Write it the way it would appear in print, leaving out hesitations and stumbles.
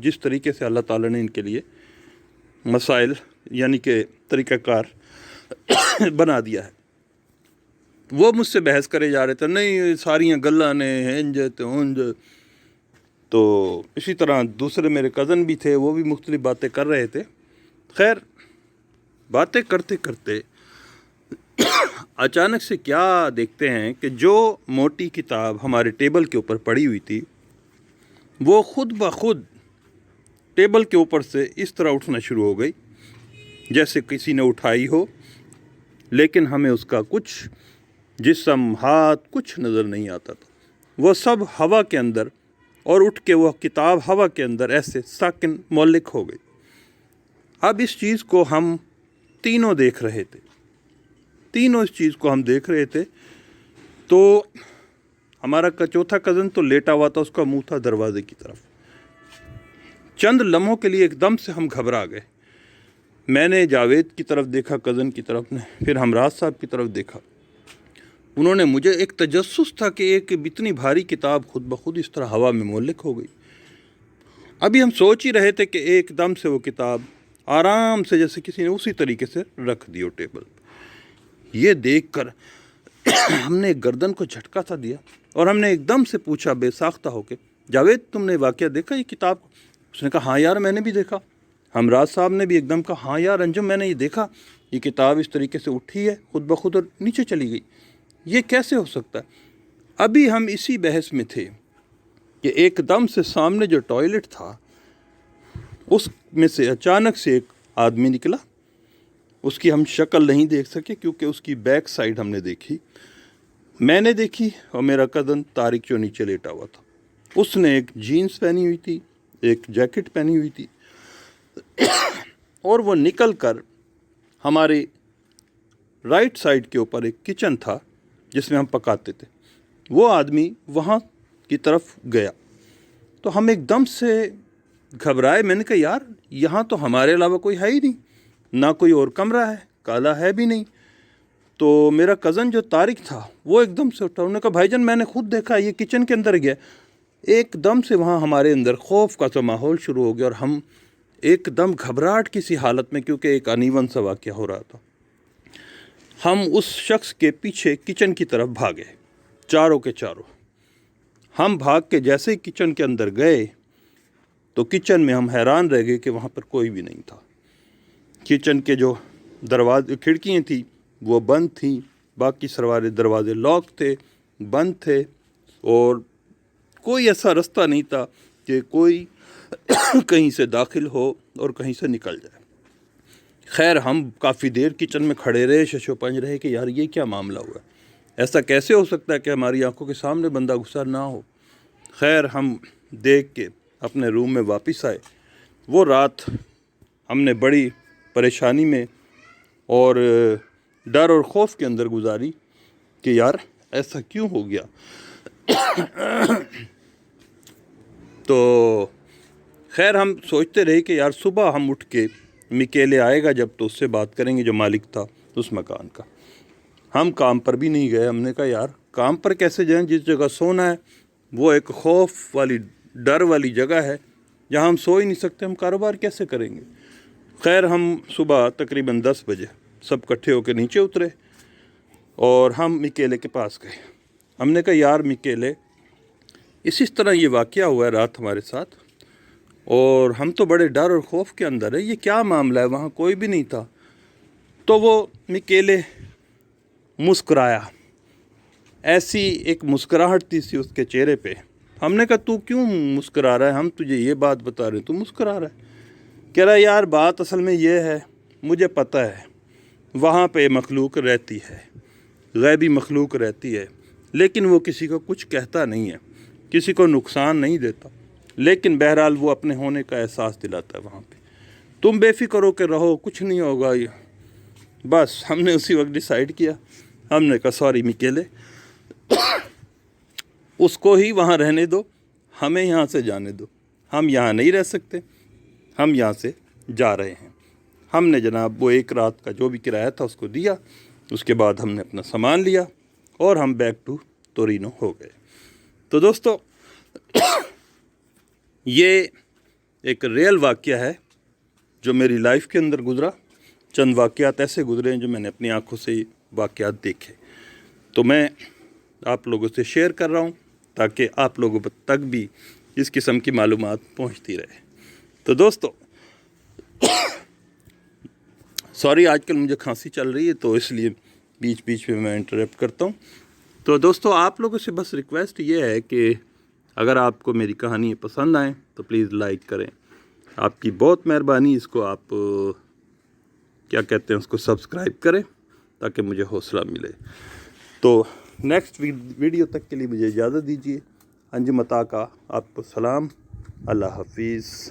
جس طریقے سے اللہ تعالیٰ نے ان کے لیے مسائل یعنی کہ طریقہ کار بنا دیا ہے۔ وہ مجھ سے بحث کرے جا رہے تھے، نہیں ساریاں گلاں نے ہنج تے ہنج۔ تو اسی طرح دوسرے میرے کزن بھی تھے، وہ بھی مختلف باتیں کر رہے تھے۔ خیر باتیں کرتے کرتے اچانک سے کیا دیکھتے ہیں کہ جو موٹی کتاب ہمارے ٹیبل کے اوپر پڑی ہوئی تھی وہ خود بخود ٹیبل کے اوپر سے اس طرح اٹھنا شروع ہو گئی جیسے کسی نے اٹھائی ہو، لیکن ہمیں اس کا کچھ جسم، ہاتھ کچھ نظر نہیں آتا تھا۔ وہ سب ہوا کے اندر، اور اٹھ کے وہ کتاب ہوا کے اندر ایسے ساکن معلق ہو گئی۔ اب اس چیز کو ہم تینوں دیکھ رہے تھے، تینوں اس چیز کو ہم دیکھ رہے تھے۔ تو ہمارا چوتھا کزن تو لیٹا ہوا تھا، اس کا منہ تھا دروازے کی طرف۔ چند لمحوں کے لیے ایک دم سے ہم گھبرا گئے۔ میں نے جاوید کی طرف دیکھا، کزن کی طرف نے، پھر ہمراز صاحب کی طرف دیکھا۔ انہوں نے، مجھے ایک تجسس تھا کہ ایک اتنی بھاری کتاب خود بخود اس طرح ہوا میں معلق ہو گئی۔ ابھی ہم سوچ ہی رہے تھے کہ ایک دم سے وہ کتاب آرام سے جیسے کسی نے اسی طریقے سے رکھ دی ہو ٹیبل پہ۔ یہ دیکھ کر ہم نے ایک گردن کو جھٹکا سا دیا اور ہم نے ایک دم سے پوچھا بے ساختہ ہو کے، جاوید تم نے واقعہ دیکھا یہ کتاب؟ اس نے کہا ہاں یار میں نے بھی دیکھا۔ ہمراز صاحب نے بھی ایک دم کہا ہاں یار انجم میں نے یہ دیکھا، یہ کتاب اس طریقے سے اٹھی ہے خود بخود اور نیچے چلی گئی، یہ کیسے ہو سکتا ہے؟ ابھی ہم اسی بحث میں تھے کہ ایک دم سے سامنے جو ٹوائلٹ تھا اس میں سے اچانک سے ایک آدمی نکلا۔ اس کی ہم شکل نہیں دیکھ سکے کیونکہ اس کی بیک سائڈ ہم نے دیکھی، میں نے دیکھی، اور میرا کزن طارق جو نیچے لیٹا ہوا تھا اس نے ایک جینز پہنی ہوئی تھی، ایک جیکٹ پہنی ہوئی تھی، اور وہ نکل کر ہمارے رائٹ سائڈ کے اوپر ایک کچن تھا جس میں ہم پکاتے تھے، وہ آدمی وہاں کی طرف گیا۔ تو ہم ایک دم سے گھبرائے، میں نے کہا یار یہاں تو ہمارے علاوہ کوئی ہے ہی نہیں، نہ کوئی اور کمرہ ہے، کالا ہے بھی نہیں۔ تو میرا کزن جو طارق تھا وہ ایک دم سے اٹھا، انہوں نے کہا بھائی جان میں نے خود دیکھا، یہ کچن کے اندر گیا۔ ایک دم سے وہاں ہمارے اندر خوف کا تو ماحول شروع ہو گیا اور ہم ایک دم گھبراہٹ کسی حالت میں، کیونکہ ایک انیون سا واقعہ ہو رہا تھا، ہم اس شخص کے پیچھے کچن کی طرف بھاگے، چاروں کے چاروں۔ ہم بھاگ کے جیسے ہی کچن کے اندر گئے تو کچن میں ہم حیران رہ گئے کہ وہاں پر کوئی بھی نہیں تھا۔ کچن کے جو دروازے کھڑکیاں تھیں وہ بند تھیں، باقی سارے دروازے لاک تھے، بند تھے، اور کوئی ایسا رستہ نہیں تھا کہ کوئی کہیں سے داخل ہو اور کہیں سے نکل جائے۔ خیر ہم کافی دیر کچن میں کھڑے رہے، ششو پنج رہے کہ یار یہ کیا معاملہ ہوا ہے، ایسا کیسے ہو سکتا ہے کہ ہماری آنکھوں کے سامنے بندہ گھسا نہ ہو۔ خیر ہم دیکھ کے اپنے روم میں واپس آئے۔ وہ رات ہم نے بڑی پریشانی میں اور ڈر اور خوف کے اندر گزاری کہ یار ایسا کیوں ہو گیا۔ تو خیر ہم سوچتے رہے کہ یار صبح ہم اٹھ کے مکیلے آئے گا جب تو اس سے بات کریں گے جو مالک تھا اس مکان کا۔ ہم کام پر بھی نہیں گئے، ہم نے کہا یار کام پر کیسے جائیں، جس جگہ سونا ہے وہ ایک خوف والی ڈر والی جگہ ہے جہاں ہم سو ہی نہیں سکتے، ہم کاروبار کیسے کریں گے۔ خیر ہم صبح تقریباً 10 بجے سب کٹھے ہو کے نیچے اترے اور ہم مکیلے کے پاس گئے۔ ہم نے کہا یار مکیلے اسی طرح یہ واقعہ ہوا ہے رات ہمارے ساتھ، اور ہم تو بڑے ڈر اور خوف کے اندر ہے، یہ کیا معاملہ ہے، وہاں کوئی بھی نہیں تھا۔ تو وہ مکیلے مسکرایا، ایسی ایک مسکراہٹ تھی سی اس کے چہرے پہ۔ ہم نے کہا تو کیوں مسکرا رہا ہے، ہم تجھے یہ بات بتا رہے ہیں تو مسکرا رہا ہے۔ کہہ رہا یار بات اصل میں یہ ہے، مجھے پتہ ہے وہاں پہ مخلوق رہتی ہے، غیبی مخلوق رہتی ہے، لیکن وہ کسی کو کچھ کہتا نہیں ہے، کسی کو نقصان نہیں دیتا، لیکن بہرحال وہ اپنے ہونے کا احساس دلاتا ہے وہاں پہ۔ تم بے فکر ہو کے رہو، کچھ نہیں ہوگا۔ یہ بس ہم نے اسی وقت ڈیسائیڈ کیا، ہم نے کہا سوری مکیلے، اس کو ہی وہاں رہنے دو، ہمیں یہاں سے جانے دو، ہم یہاں نہیں رہ سکتے، ہم یہاں سے جا رہے ہیں۔ ہم نے جناب وہ ایک رات کا جو بھی کرایہ تھا اس کو دیا، اس کے بعد ہم نے اپنا سامان لیا اور ہم بیک ٹو تورینو ہو گئے۔ تو دوستو یہ ایک ریئل واقعہ ہے جو میری لائف کے اندر گزرا. چند واقعات ایسے گزرے ہیں جو میں نے اپنی آنکھوں سے واقعات دیکھے، تو میں آپ لوگوں سے شیئر کر رہا ہوں تاکہ آپ لوگوں تک بھی اس قسم کی معلومات پہنچتی رہے. تو دوستو سوری، آج کل مجھے کھانسی چل رہی ہے تو اس لیے بیچ بیچ میں انٹرپٹ کرتا ہوں. تو دوستو آپ لوگوں سے بس ریکویسٹ یہ ہے کہ اگر آپ کو میری کہانی پسند آئیں تو پلیز لائک کریں. آپ کی بہت مہربانی. اس کو آپ کیا کہتے ہیں، اس کو سبسکرائب کریں تاکہ مجھے حوصلہ ملے. تو نیکسٹ ویڈیو تک کے لیے مجھے اجازت دیجیے. انجم عطا کا آپ کو سلام. اللہ حافظ.